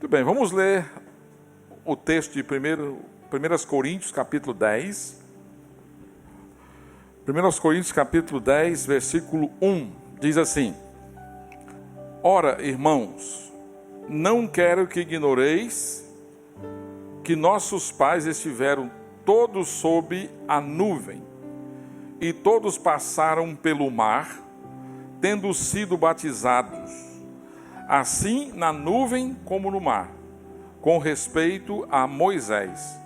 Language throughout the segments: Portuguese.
Muito bem, vamos ler o texto de 1 Coríntios, capítulo 10. 1 Coríntios, capítulo 10, versículo 1, diz assim: Ora, irmãos, não quero que ignoreis que nossos pais estiveram todos sob a nuvem, e todos passaram pelo mar, tendo sido batizados, assim na nuvem como no mar, com respeito a Moisés.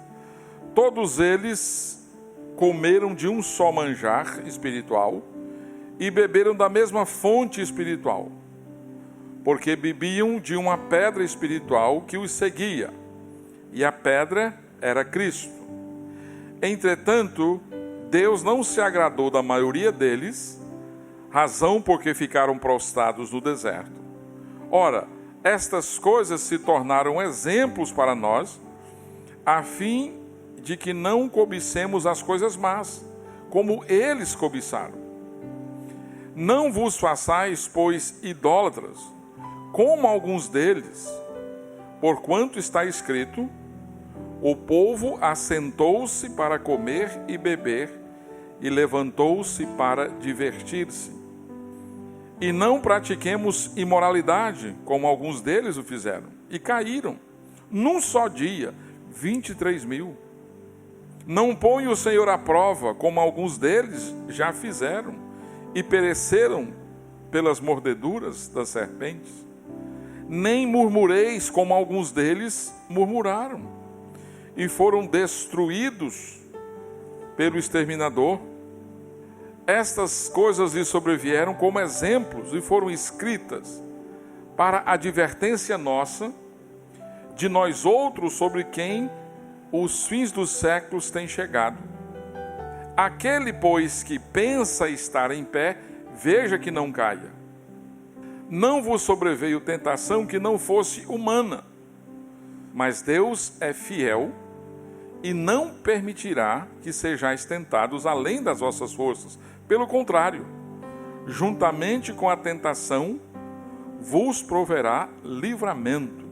Todos eles comeram de um só manjar espiritual e beberam da mesma fonte espiritual, porque bebiam de uma pedra espiritual que os seguia, e a pedra era Cristo. Entretanto, Deus não se agradou da maioria deles, razão porque ficaram prostrados no deserto. Ora, estas coisas se tornaram exemplos para nós, a fim de que não cobicemos as coisas más, como eles cobiçaram. Não vos façais, pois, idólatras, como alguns deles, porquanto está escrito: o povo assentou-se para comer e beber, e levantou-se para divertir-se. E não pratiquemos imoralidade, como alguns deles o fizeram, e caíram, num só dia, 23.000. Não põe o Senhor à prova, como alguns deles já fizeram, e pereceram pelas mordeduras das serpentes. Nem murmureis, como alguns deles murmuraram, e foram destruídos pelo exterminador. Estas coisas lhe sobrevieram como exemplos e foram escritas para advertência nossa, de nós outros, sobre quem os fins dos séculos têm chegado. Aquele, pois, que pensa estar em pé, veja que não caia. Não vos sobreveio tentação que não fosse humana, mas Deus é fiel e não permitirá que sejais tentados além das vossas forças. Pelo contrário, juntamente com a tentação, vos proverá livramento,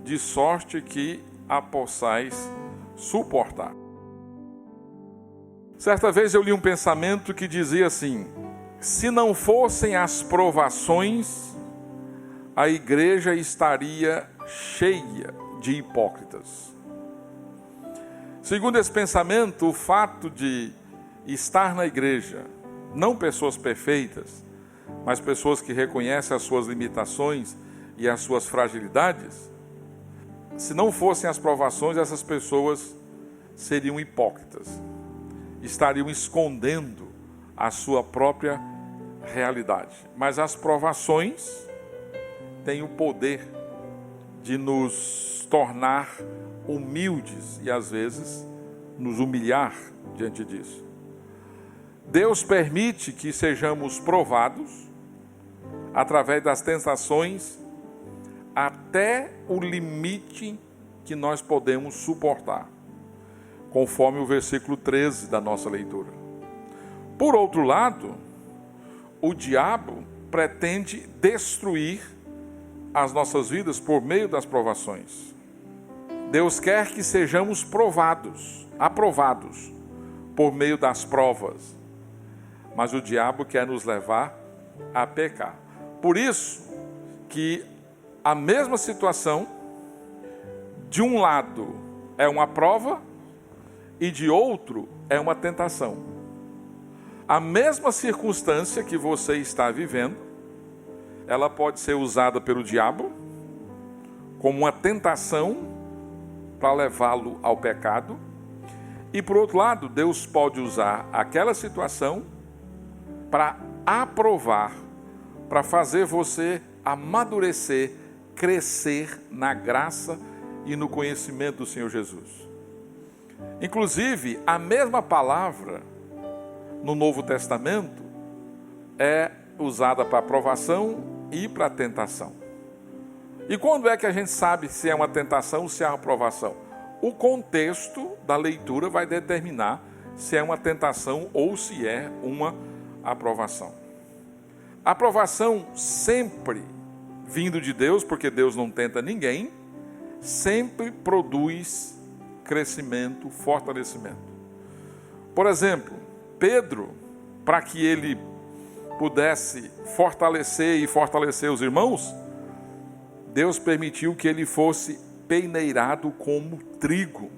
de sorte que a possais suportar. Certa vez eu li um pensamento que dizia assim: se não fossem as provações, a igreja estaria cheia de hipócritas. Segundo esse pensamento, o fato de estar na igreja, não pessoas perfeitas, mas pessoas que reconhecem as suas limitações e as suas fragilidades, se não fossem as provações, essas pessoas seriam hipócritas, estariam escondendo a sua própria realidade. Mas as provações têm o poder de nos tornar humildes e às vezes nos humilhar diante disso. Deus permite que sejamos provados através das tentações até o limite que nós podemos suportar, conforme o versículo 13 da nossa leitura. Por outro lado, o diabo pretende destruir as nossas vidas por meio das provações. Deus quer que sejamos aprovados por meio das provas, mas o diabo quer nos levar a pecar. Por isso que a mesma situação, de um lado é uma prova e de outro é uma tentação. A mesma circunstância que você está vivendo, ela pode ser usada pelo diabo como uma tentação para levá-lo ao pecado, e por outro lado, Deus pode usar aquela situação para aprovar, para fazer você amadurecer, crescer na graça e no conhecimento do Senhor Jesus. Inclusive, a mesma palavra no Novo Testamento é usada para aprovação e para tentação. E quando é que a gente sabe se é uma tentação ou se é uma aprovação? O contexto da leitura vai determinar se é uma tentação ou se é uma aprovação. A aprovação sempre vindo de Deus, porque Deus não tenta ninguém, sempre produz crescimento, fortalecimento. Por exemplo, Pedro, para que ele pudesse fortalecer os irmãos, Deus permitiu que ele fosse peneirado como trigo,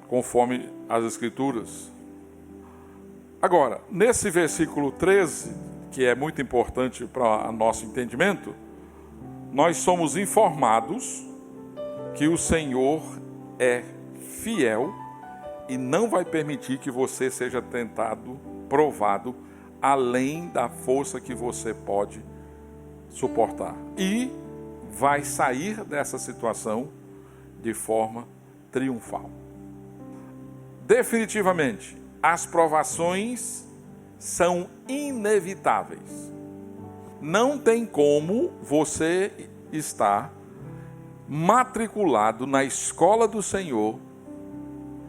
conforme as Escrituras. Agora, nesse versículo 13, que é muito importante para o nosso entendimento, nós somos informados que o Senhor é fiel e não vai permitir que você seja tentado, provado, além da força que você pode suportar. E vai sair dessa situação de forma triunfal. Definitivamente, as provações são inevitáveis. Não tem como você estar matriculado na escola do Senhor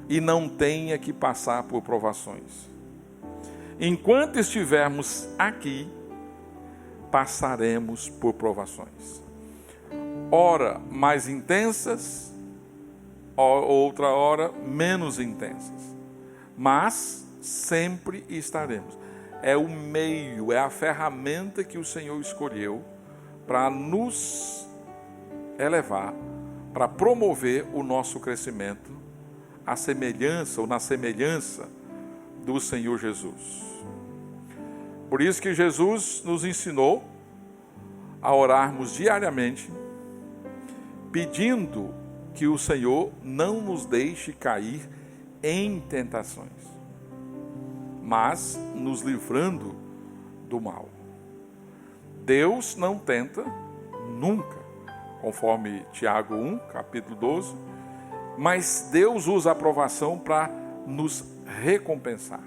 e não tenha que passar por provações. Enquanto estivermos aqui, passaremos por provações. Ora mais intensas, outra hora menos intensas. Mas sempre estaremos. É o meio, é a ferramenta que o Senhor escolheu para nos elevar, para promover o nosso crescimento à semelhança ou na semelhança do Senhor Jesus. Por isso que Jesus nos ensinou a orarmos diariamente, pedindo que o Senhor não nos deixe cair em tentações, mas nos livrando do mal. Deus não tenta nunca, conforme Tiago 1, capítulo 12, mas Deus usa a provação para nos recompensar.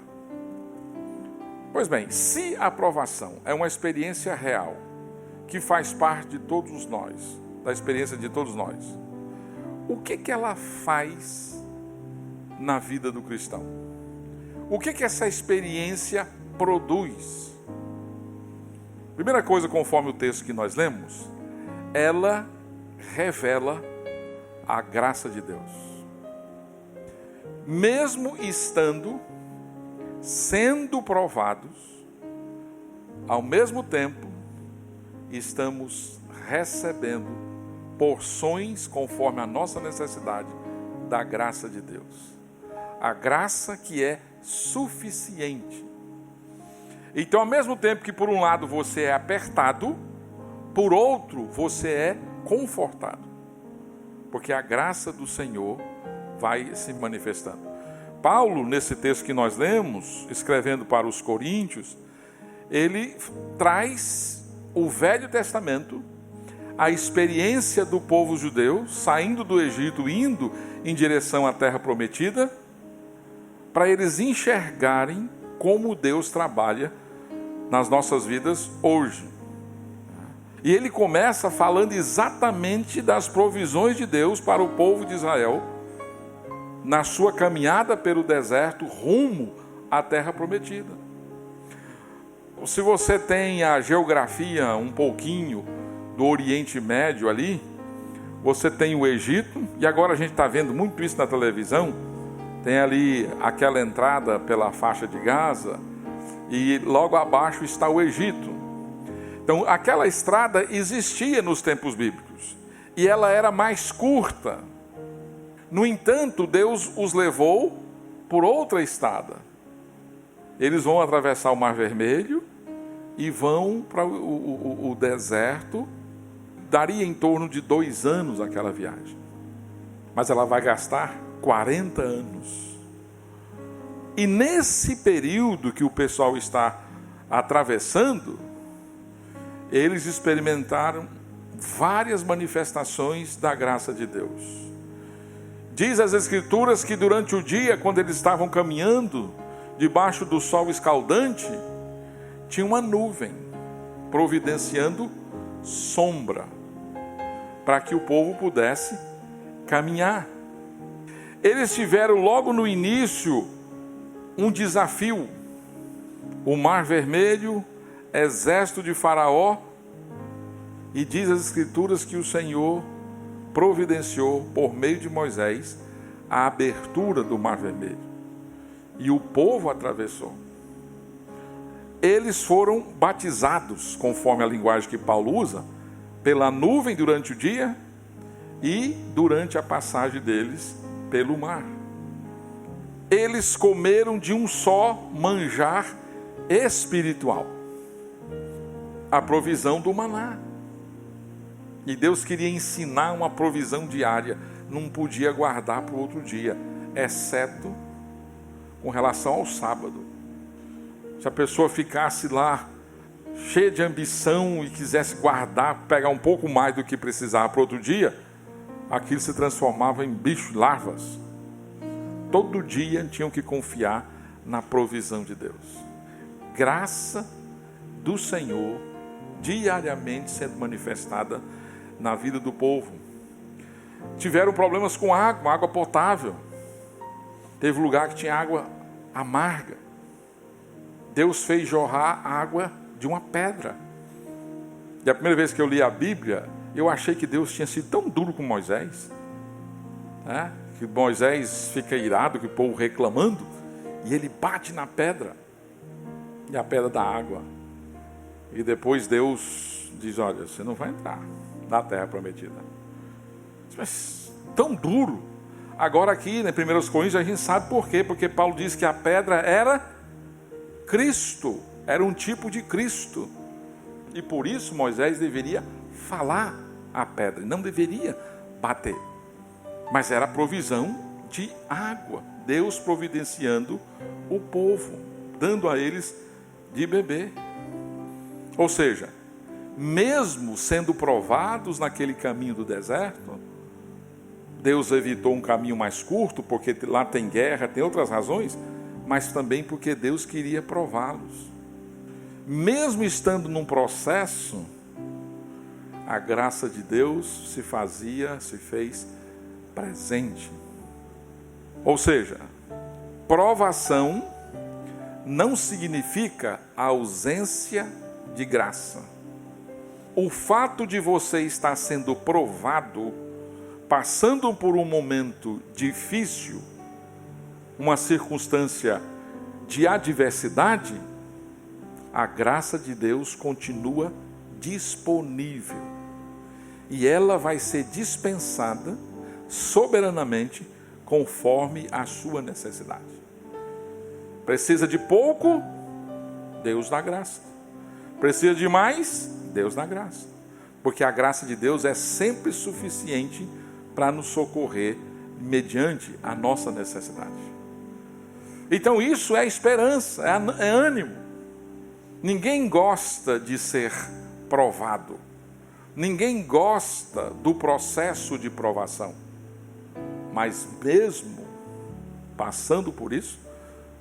Pois bem, se a provação é uma experiência real, que faz parte de todos nós, da experiência de todos nós, o que ela faz na vida do cristão? O que essa experiência produz? Primeira coisa, conforme o texto que nós lemos, ela revela a graça de Deus. Mesmo sendo provados, ao mesmo tempo, estamos recebendo porções conforme a nossa necessidade da graça de Deus. A graça que é suficiente. Então, ao mesmo tempo que por um lado você é apertado, por outro você é confortado. Porque a graça do Senhor vai se manifestando. Paulo, nesse texto que nós lemos, escrevendo para os Coríntios, ele traz o Velho Testamento, a experiência do povo judeu, saindo do Egito, indo em direção à terra prometida, para eles enxergarem como Deus trabalha nas nossas vidas hoje. E ele começa falando exatamente das provisões de Deus para o povo de Israel, na sua caminhada pelo deserto, rumo à terra prometida. Se você tem a geografia um pouquinho do Oriente Médio ali, você tem o Egito, e agora a gente está vendo muito isso na televisão, tem ali aquela entrada pela faixa de Gaza, e logo abaixo está o Egito. Então, aquela estrada existia nos tempos bíblicos, e ela era mais curta. No entanto, Deus os levou por outra estrada. Eles vão atravessar o Mar Vermelho e vão para o deserto. Daria em torno de 2 anos aquela viagem. Mas ela vai gastar 40 anos. E nesse período que o pessoal está atravessando, eles experimentaram várias manifestações da graça de Deus. Diz as Escrituras que durante o dia, quando eles estavam caminhando debaixo do sol escaldante, tinha uma nuvem providenciando sombra para que o povo pudesse caminhar. Eles tiveram logo no início um desafio. O Mar Vermelho, exército de Faraó, e diz as Escrituras que o Senhor providenciou, por meio de Moisés, a abertura do Mar Vermelho. E o povo atravessou. Eles foram batizados, conforme a linguagem que Paulo usa, pela nuvem durante o dia e durante a passagem deles pelo mar. Eles comeram de um só manjar espiritual, a provisão do maná. E Deus queria ensinar uma provisão diária, não podia guardar para o outro dia, exceto com relação ao sábado. Se a pessoa ficasse lá cheia de ambição e quisesse guardar, pegar um pouco mais do que precisava para outro dia, aquilo se transformava em bicho, larvas. Todo dia tinham que confiar na provisão de Deus. Graça do Senhor diariamente sendo manifestada na vida do povo. Tiveram problemas com água potável. Teve lugar que tinha água amarga. Deus fez jorrar água de uma pedra. E a primeira vez que eu li a Bíblia, eu achei que Deus tinha sido tão duro com Moisés, né? Que Moisés fica irado, que o povo reclamando, e ele bate na pedra, e a pedra dá água. E depois Deus diz: olha, você não vai entrar na terra prometida. Mas tão duro. Agora aqui, em 1 Coríntios, a gente sabe por quê. Porque Paulo diz que a pedra era Cristo, era um tipo de Cristo. E por isso Moisés deveria falar a pedra, não deveria bater. Mas era a provisão de água, Deus providenciando o povo, dando a eles de beber. Ou seja, mesmo sendo provados naquele caminho do deserto, Deus evitou um caminho mais curto, porque lá tem guerra, tem outras razões, mas também porque Deus queria prová-los. Mesmo estando num processo, a graça de Deus se fez presente. Ou seja, provação não significa a ausência de graça. O fato de você estar sendo provado, passando por um momento difícil, uma circunstância de adversidade, a graça de Deus continua disponível. E ela vai ser dispensada soberanamente conforme a sua necessidade. Precisa de pouco, Deus dá graça. Precisa de mais, Deus dá graça. Porque a graça de Deus é sempre suficiente para nos socorrer mediante a nossa necessidade. Então isso é esperança, é ânimo. Ninguém gosta de ser provado. Ninguém gosta do processo de provação. Mas mesmo passando por isso,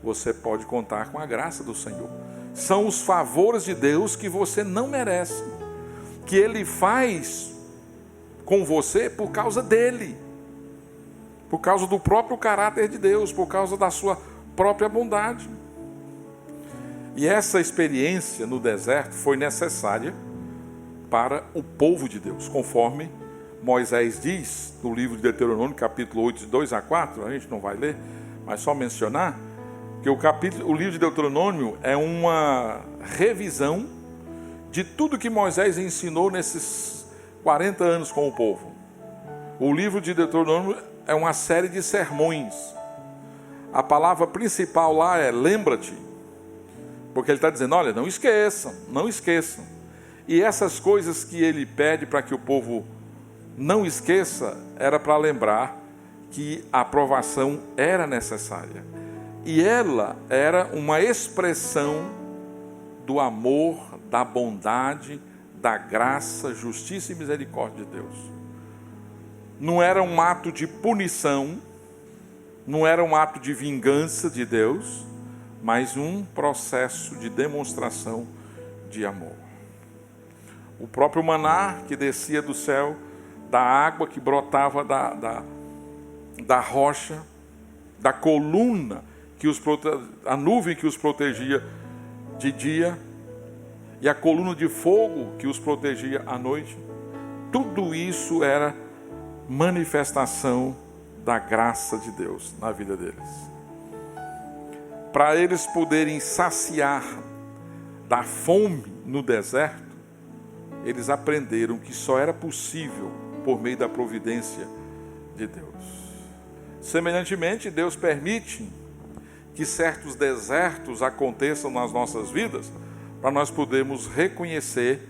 você pode contar com a graça do Senhor. São os favores de Deus que você não merece, que Ele faz com você por causa dEle, por causa do próprio caráter de Deus, por causa da sua própria bondade. E essa experiência no deserto foi necessária para o povo de Deus, conforme Moisés diz no livro de Deuteronômio, capítulo 8, de 2 a 4, a gente não vai ler, mas só mencionar, que o livro de Deuteronômio é uma revisão de tudo que Moisés ensinou nesses 40 anos com o povo. O livro de Deuteronômio é uma série de sermões. A palavra principal lá é lembra-te, porque ele está dizendo, olha, não esqueçam, não esqueçam. E essas coisas que ele pede para que o povo não esqueça, era para lembrar que a provação era necessária. E ela era uma expressão do amor, da bondade, da graça, justiça e misericórdia de Deus. Não era um ato de punição, não era um ato de vingança de Deus, mas um processo de demonstração de amor. O próprio maná que descia do céu, da água que brotava da rocha, da coluna, a nuvem que os protegia de dia, e a coluna de fogo que os protegia à noite, tudo isso era manifestação da graça de Deus na vida deles. Para eles poderem saciar da fome no deserto, eles aprenderam que só era possível por meio da providência de Deus. Semelhantemente, Deus permite que certos desertos aconteçam nas nossas vidas para nós podermos reconhecer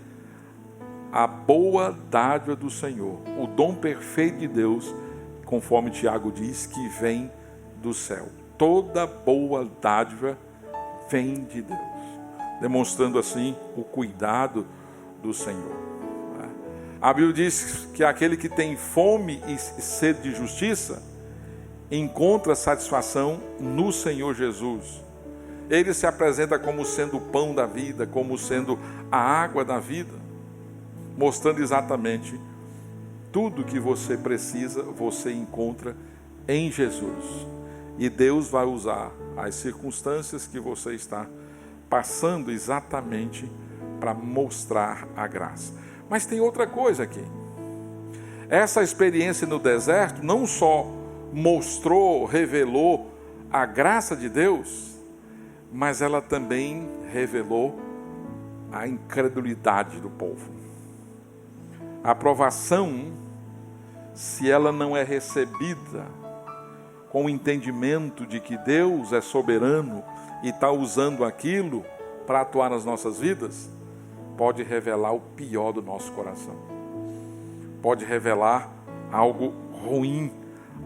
a boa dádiva do Senhor, o dom perfeito de Deus, conforme Tiago diz, que vem do céu. Toda boa dádiva vem de Deus, demonstrando assim o cuidado do Senhor. A Bíblia diz que aquele que tem fome e sede de justiça encontra satisfação no Senhor Jesus. Ele se apresenta como sendo o pão da vida, como sendo a água da vida, mostrando exatamente tudo que você precisa, você encontra em Jesus. E Deus vai usar as circunstâncias que você está passando exatamente para mostrar a graça. Mas tem outra coisa aqui. Essa experiência no deserto não só mostrou, revelou a graça de Deus, mas ela também revelou a incredulidade do povo. A aprovação, se ela não é recebida com o entendimento de que Deus é soberano e está usando aquilo para atuar nas nossas vidas, pode revelar o pior do nosso coração. Pode revelar algo ruim,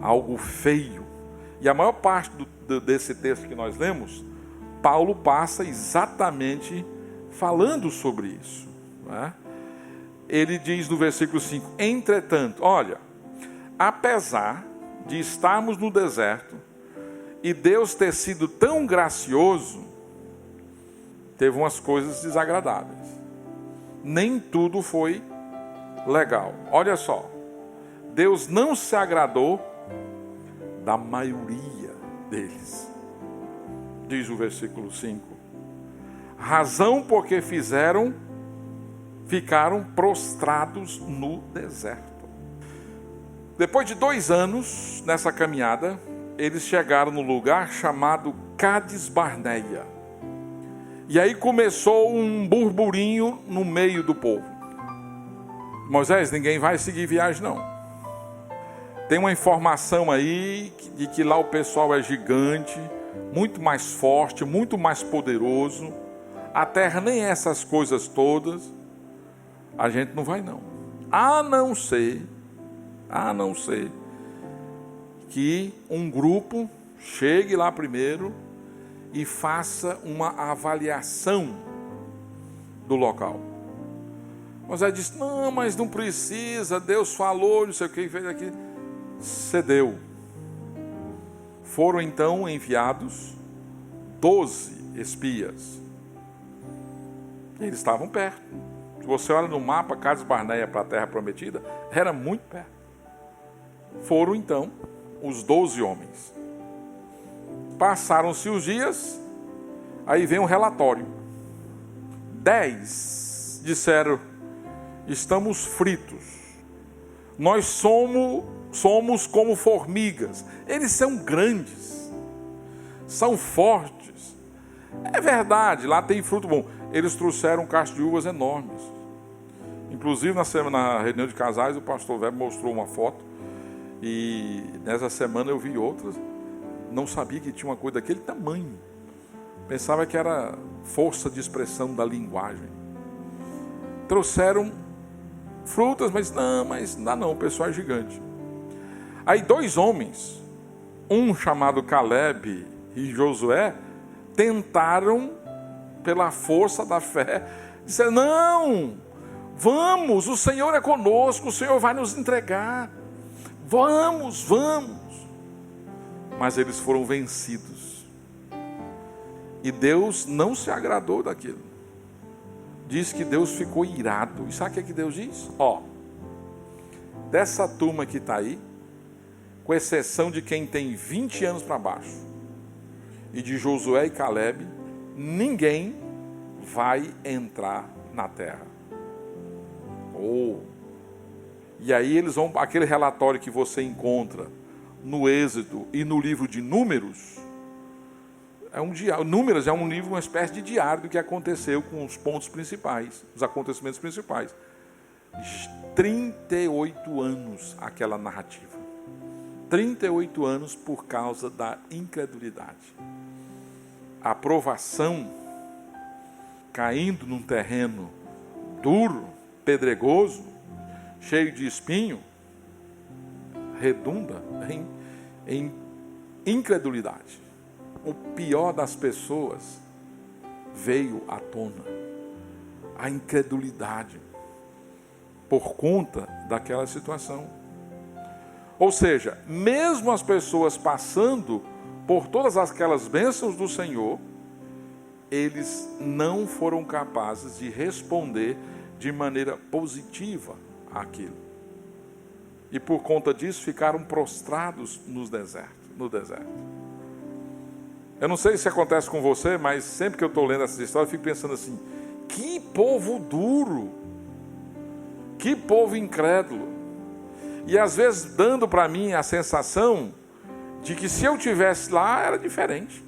algo feio. E a maior parte desse texto que nós lemos, Paulo passa exatamente falando sobre isso, né? Ele diz no versículo 5, entretanto, olha, apesar de estarmos no deserto e Deus ter sido tão gracioso, teve umas coisas desagradáveis. Nem tudo foi legal. Olha só, Deus não se agradou da maioria deles. Diz o versículo 5. Razão porque ficaram prostrados no deserto. Depois de 2 anos nessa caminhada, eles chegaram no lugar chamado Cades Barneia. E aí começou um burburinho no meio do povo. Moisés, ninguém vai seguir viagem não. Tem uma informação aí de que lá o pessoal é gigante, muito mais forte, muito mais poderoso. A terra nem é essas coisas todas. A gente não vai não. A não ser que um grupo chegue lá primeiro e faça uma avaliação do local. Moisés disse, não, mas não precisa, Deus falou, não sei o que, fez aqui. Cedeu. Foram então enviados 12 espias. Eles estavam perto. Se você olha no mapa, Cades Barneia para a Terra Prometida, era muito perto. Foram então os 12 homens. Passaram-se os dias, aí vem um relatório. 10 disseram, estamos fritos. Nós somos como formigas. Eles são grandes, são fortes. É verdade, lá tem fruto bom. Eles trouxeram cachos de uvas enormes. Inclusive na reunião de casais, o pastor Weber mostrou uma foto. E nessa semana eu vi outras. Não sabia que tinha uma coisa daquele tamanho. Pensava que era força de expressão da linguagem. Trouxeram frutas, mas não dá não, o pessoal é gigante. Aí 2 homens, um chamado Caleb e Josué, tentaram pela força da fé, disseram, não, vamos, o Senhor é conosco, o Senhor vai nos entregar, vamos. Mas eles foram vencidos. E Deus não se agradou daquilo. Diz que Deus ficou irado. E sabe o que Deus diz? Dessa turma que está aí, com exceção de quem tem 20 anos para baixo, e de Josué e Caleb, ninguém vai entrar na terra. E aí eles vão, aquele relatório que você encontra no Êxodo e no livro de Números, Números é um livro, uma espécie de diário do que aconteceu com os pontos principais, os acontecimentos principais. 38 anos aquela narrativa. 38 anos por causa da incredulidade. A aprovação caindo num terreno duro, pedregoso, cheio de espinho, redunda em incredulidade. O pior das pessoas veio à tona. A incredulidade por conta daquela situação. Ou seja, mesmo as pessoas passando por todas aquelas bênçãos do Senhor, eles não foram capazes de responder de maneira positiva àquilo. E por conta disso ficaram prostrados no deserto. Eu não sei se acontece com você, mas sempre que eu estou lendo essas histórias, eu fico pensando assim, que povo duro, que povo incrédulo. E às vezes dando para mim a sensação de que se eu estivesse lá, era diferente.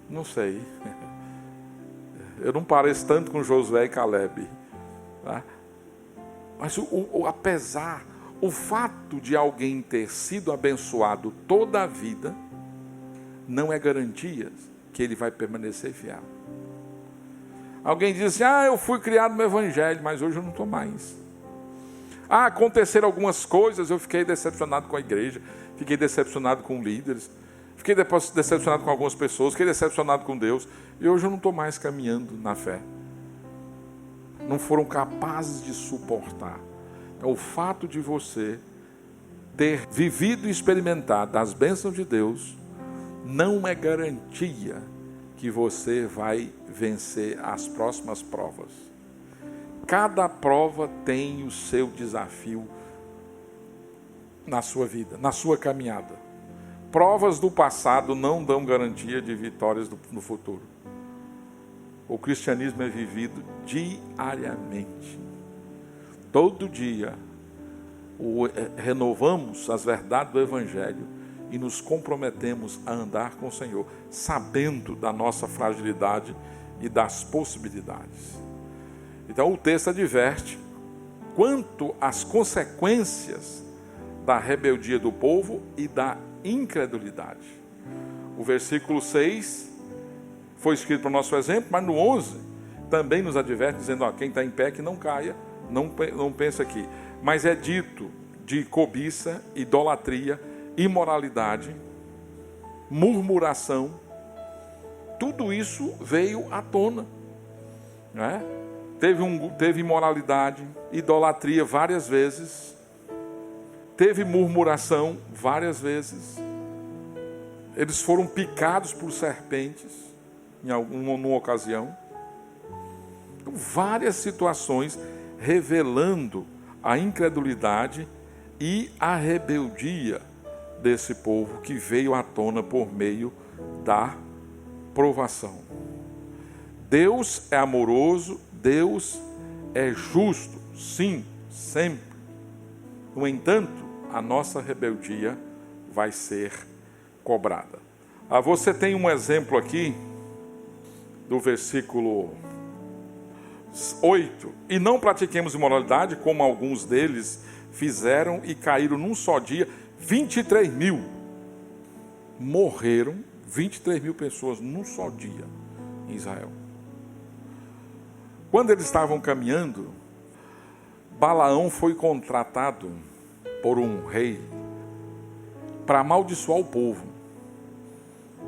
Não sei. Eu não pareço tanto com Josué e Caleb. Tá? Mas o fato de alguém ter sido abençoado toda a vida, não é garantia que ele vai permanecer fiel. Alguém diz assim, eu fui criado no Evangelho, mas hoje eu não estou mais. Aconteceram algumas coisas, eu fiquei decepcionado com a igreja, fiquei decepcionado com líderes, fiquei decepcionado com algumas pessoas, fiquei decepcionado com Deus, e hoje eu não estou mais caminhando na fé. Não foram capazes de suportar. Então, o fato de você ter vivido e experimentado as bênçãos de Deus, não é garantia que você vai vencer as próximas provas. Cada prova tem o seu desafio na sua vida, na sua caminhada. Provas do passado não dão garantia de vitórias no futuro. O cristianismo é vivido diariamente. Todo dia renovamos as verdades do Evangelho e nos comprometemos a andar com o Senhor, sabendo da nossa fragilidade e das possibilidades. Então o texto adverte quanto às consequências da rebeldia do povo e da incredulidade. O versículo 6 foi escrito para o nosso exemplo, mas no 11 também nos adverte, dizendo, quem está em pé que não caia, não pense aqui. Mas é dito de cobiça, idolatria, imoralidade, murmuração, tudo isso veio à tona, não é? Teve imoralidade, idolatria várias vezes, teve murmuração várias vezes, eles foram picados por serpentes numa ocasião, várias situações revelando a incredulidade e a rebeldia desse povo que veio à tona por meio da provação. Deus é amoroso, Deus é justo, sim, sempre. No entanto, a nossa rebeldia vai ser cobrada. Você tem um exemplo aqui do versículo 8. E não pratiquemos imoralidade, como alguns deles fizeram e caíram num só dia. 23 mil morreram, 23 mil pessoas num só dia em Israel. Quando eles estavam caminhando, Balaão foi contratado por um rei para amaldiçoar o povo.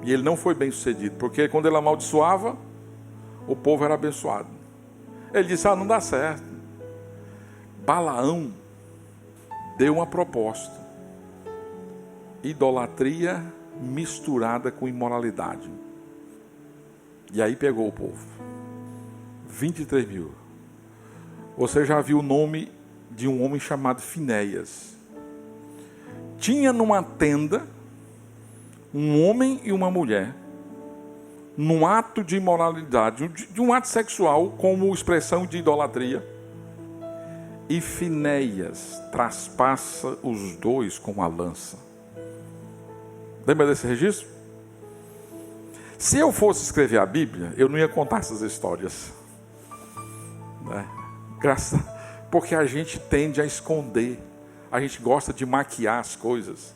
E ele não foi bem sucedido, porque quando ele amaldiçoava, o povo era abençoado. Ele disse, não dá certo. Balaão deu uma proposta. Idolatria misturada com imoralidade. E aí pegou o povo. 23 mil. Você já viu o nome de um homem chamado Finéias. Tinha numa tenda um homem e uma mulher, num ato de imoralidade, de um ato sexual como expressão de idolatria. e Finéias traspassa os dois com a lança. Lembra desse registro? Se eu fosse escrever a Bíblia, eu não ia contar essas histórias, né? Porque a gente tende a esconder, a gente gosta de maquiar as coisas.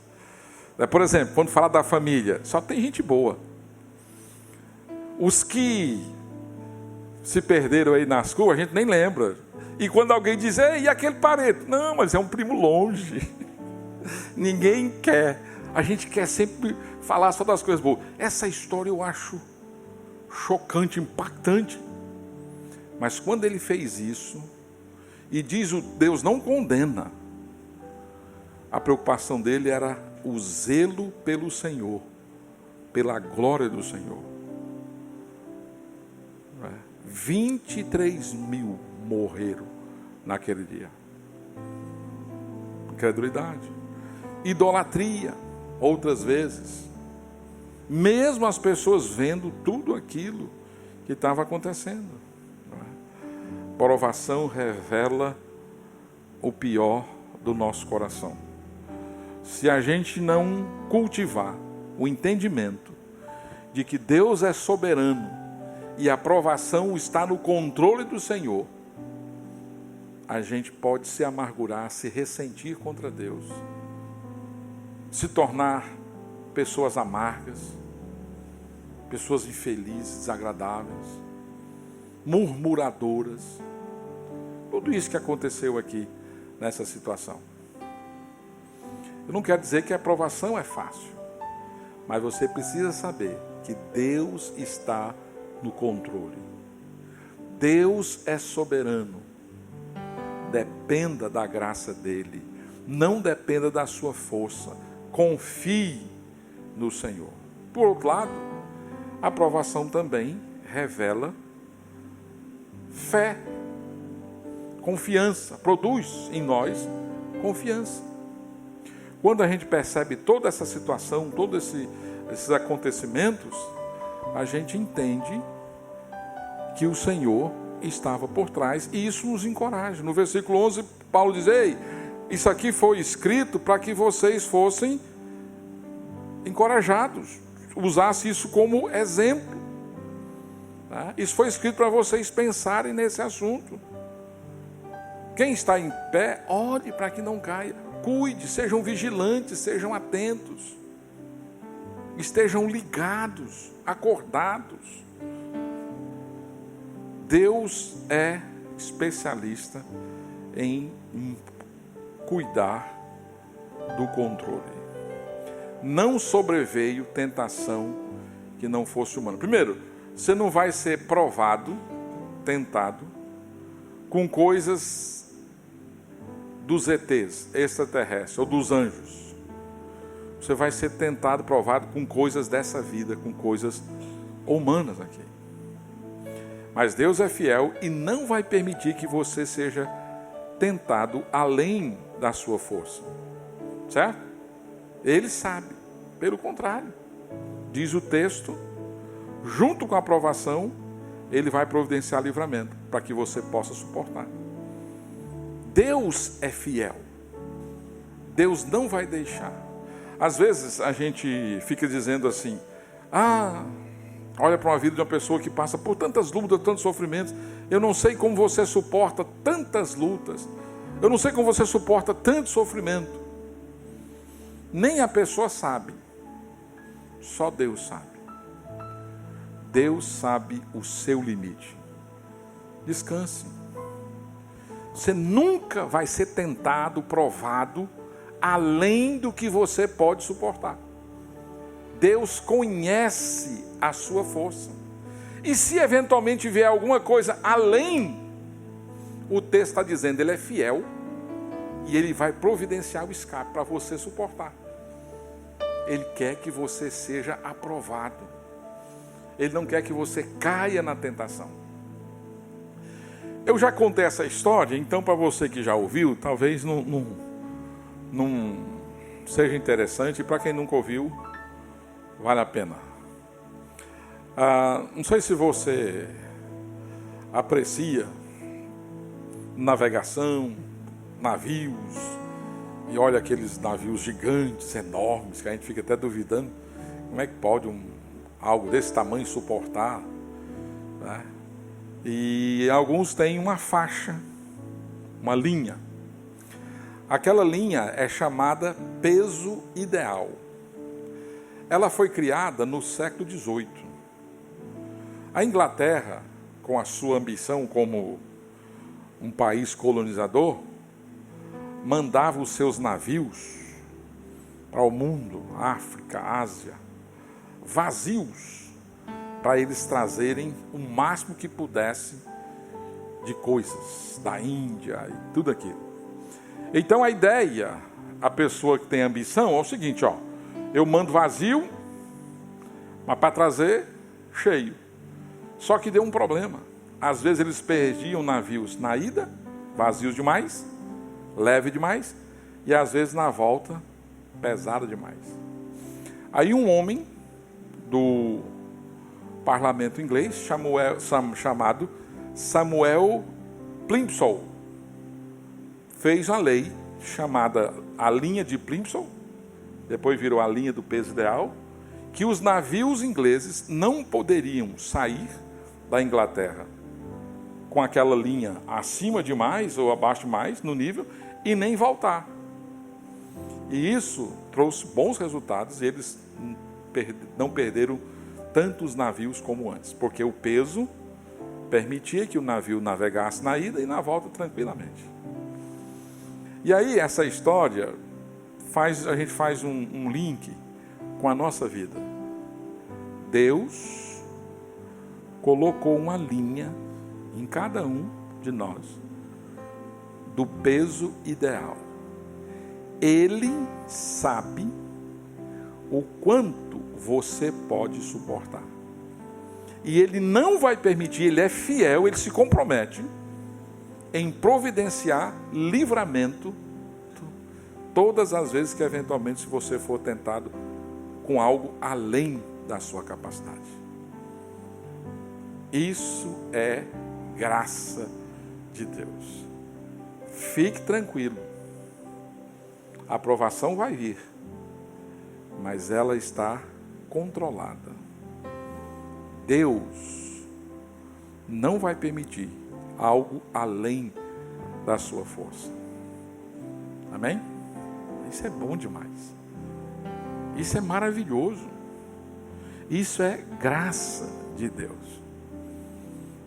Por exemplo, quando fala da família, só tem gente boa. Os que se perderam aí nas ruas, a gente nem lembra. E quando alguém diz, e aquele parente? Não, mas é um primo longe. Ninguém quer. A gente quer sempre falar só das coisas boas. Essa história eu acho chocante, impactante. Mas quando ele fez isso, e diz o Deus não condena, a preocupação dele era o zelo pelo Senhor, pela glória do Senhor. 23 mil morreram naquele dia. Incredulidade, idolatria, outras vezes, mesmo as pessoas vendo tudo aquilo que estava acontecendo. Provação revela o pior do nosso coração. Se a gente não cultivar o entendimento de que Deus é soberano e a provação está no controle do Senhor, a gente pode se amargurar, se ressentir contra Deus, se tornar pessoas amargas, pessoas infelizes, desagradáveis, murmuradoras. Tudo isso que aconteceu aqui nessa situação. Eu não quero dizer que a provação é fácil, mas você precisa saber que Deus está no controle. Deus é soberano. Dependa da graça dele. Não dependa da sua força. Confie no Senhor. Por outro lado, a provação também revela fé, confiança, produz em nós confiança. Quando a gente percebe toda essa situação, todos esses acontecimentos, a gente entende que o Senhor estava por trás, e isso nos encoraja. No versículo 11, Paulo diz, isso aqui foi escrito para que vocês fossem encorajados, usasse isso como exemplo. Tá? Isso foi escrito para vocês pensarem nesse assunto. Quem está em pé, ore para que não caia. Cuide, sejam vigilantes, sejam atentos. Estejam ligados, acordados. Deus é especialista em cuidar do controle. Não sobreveio tentação que não fosse humana. Primeiro, você não vai ser provado, tentado, com coisas dos ETs, extraterrestres, ou dos anjos. Você vai ser tentado, provado com coisas dessa vida, com coisas humanas aqui. Mas Deus é fiel e não vai permitir que você seja tentado além da sua força. Certo? Ele sabe. Pelo contrário, diz o texto, junto com a aprovação, ele vai providenciar livramento para que você possa suportar. Deus é fiel. Deus não vai deixar. Às vezes a gente fica dizendo assim, olha para uma vida de uma pessoa que passa por tantas lutas, tantos sofrimentos. Eu não sei como você suporta tantas lutas. Eu não sei como você suporta tanto sofrimento. Nem a pessoa sabe. Só Deus sabe. Deus sabe o seu limite. Descanse. Você nunca vai ser tentado, provado, além do que você pode suportar. Deus conhece a sua força. E se eventualmente vier alguma coisa além, o texto está dizendo, ele é fiel e ele vai providenciar o escape para você suportar. Ele quer que você seja aprovado. Ele não quer que você caia na tentação. Eu já contei essa história, então para você que já ouviu, talvez não seja interessante, e para quem nunca ouviu, vale a pena. Não sei se você aprecia navegação, navios, e olha aqueles navios gigantes, enormes, que a gente fica até duvidando, como é que pode algo desse tamanho suportar, né? E alguns têm uma faixa, uma linha. Aquela linha é chamada peso ideal. Ela foi criada no século XVIII. A Inglaterra, com a sua ambição como um país colonizador, mandava os seus navios para o mundo, África, Ásia, vazios, para eles trazerem o máximo que pudesse de coisas da Índia e tudo aquilo. Então a ideia, a pessoa que tem ambição, é o seguinte, ó, eu mando vazio, mas para trazer cheio. Só que deu um problema. Às vezes eles perdiam navios na ida, vazios demais, leve demais, e às vezes na volta, pesado demais. Aí um homem do parlamento inglês, chamado Samuel Plimsoll, fez uma lei chamada a linha de Plimsoll, depois virou a linha do peso ideal, que os navios ingleses não poderiam sair da Inglaterra com aquela linha acima demais ou abaixo demais no nível e nem voltar. E isso trouxe bons resultados e eles não perderam tantos navios como antes, porque o peso permitia que o navio navegasse na ida e na volta tranquilamente. E aí essa história a gente faz um link com a nossa vida. Deus colocou uma linha em cada um de nós do peso ideal. Ele sabe o quanto você pode suportar. E ele não vai permitir, ele é fiel, ele se compromete em providenciar livramento todas as vezes que eventualmente se você for tentado com algo além da sua capacidade. Isso é graça de Deus. Fique tranquilo. A aprovação vai vir, mas ela está controlada. Deus não vai permitir algo além da sua força. Amém? Isso é bom demais. Isso é maravilhoso. Isso é graça de Deus.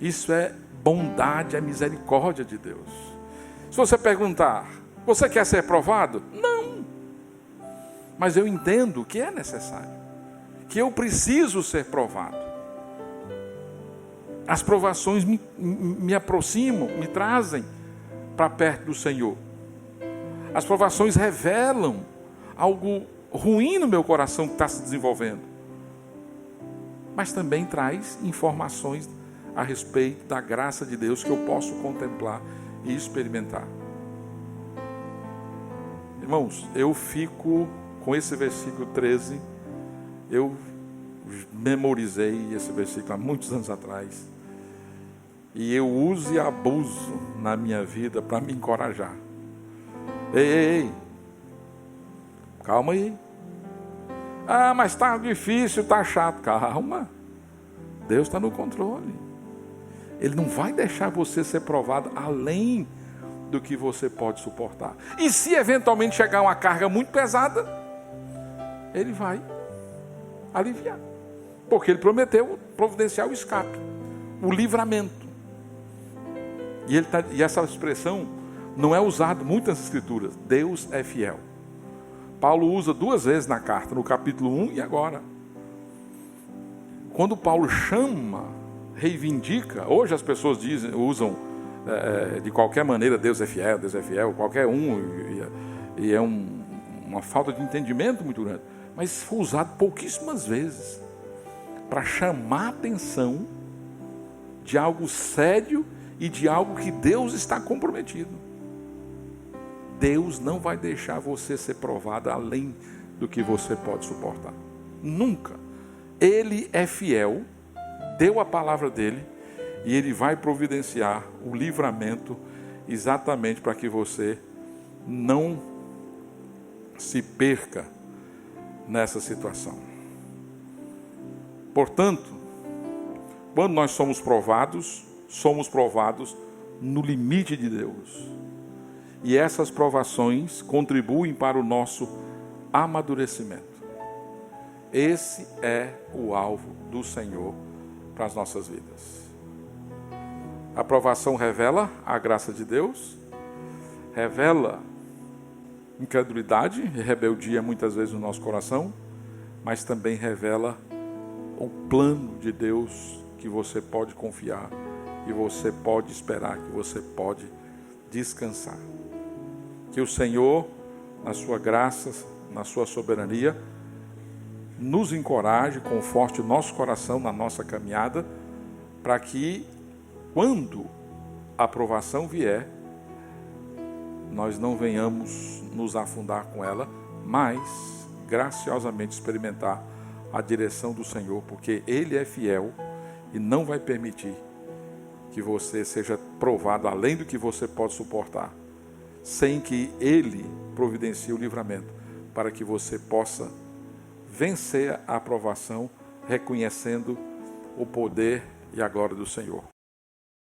Isso é bondade, é misericórdia de Deus. Se você perguntar, você quer ser provado? Não. Mas eu entendo que é necessário, que eu preciso ser provado. As provações me aproximam, me trazem para perto do Senhor. As provações revelam algo ruim no meu coração que está se desenvolvendo. Mas também traz informações a respeito da graça de Deus que eu posso contemplar e experimentar. Irmãos, eu fico com esse versículo 13, eu memorizei esse versículo há muitos anos atrás, e eu uso e abuso na minha vida para me encorajar. Ei, calma aí. Ah, mas está difícil, está chato. Calma, Deus está no controle. Ele não vai deixar você ser provado além do que você pode suportar. E se eventualmente chegar uma carga muito pesada, Ele vai aliviar. Porque Ele prometeu providenciar o escape, o livramento. E essa expressão não é usada muito nas Escrituras. Deus é fiel. Paulo usa 2 vezes na carta, no capítulo 1 e agora. Quando Paulo chama, reivindica, hoje as pessoas usam de qualquer maneira, Deus é fiel, qualquer um, e é uma falta de entendimento muito grande. Mas foi usado pouquíssimas vezes para chamar a atenção de algo sério e de algo que Deus está comprometido. Deus não vai deixar você ser provado além do que você pode suportar. Nunca. Ele é fiel, deu a palavra dele, e ele vai providenciar o livramento exatamente para que você não se perca nessa situação. Portanto, quando nós somos provados no limite de Deus. E essas provações contribuem para o nosso amadurecimento. Esse é o alvo do Senhor para as nossas vidas. A provação revela a graça de Deus, revela incredulidade e rebeldia muitas vezes no nosso coração, mas também revela o plano de Deus que você pode confiar, que você pode esperar, que você pode descansar. Que o Senhor, na sua graça, na sua soberania, nos encoraje, conforte o nosso coração na nossa caminhada, para que, quando a aprovação vier, nós não venhamos nos afundar com ela, mas graciosamente experimentar a direção do Senhor, porque Ele é fiel e não vai permitir que você seja provado além do que você pode suportar, sem que Ele providencie o livramento, para que você possa vencer a aprovação, reconhecendo o poder e a glória do Senhor.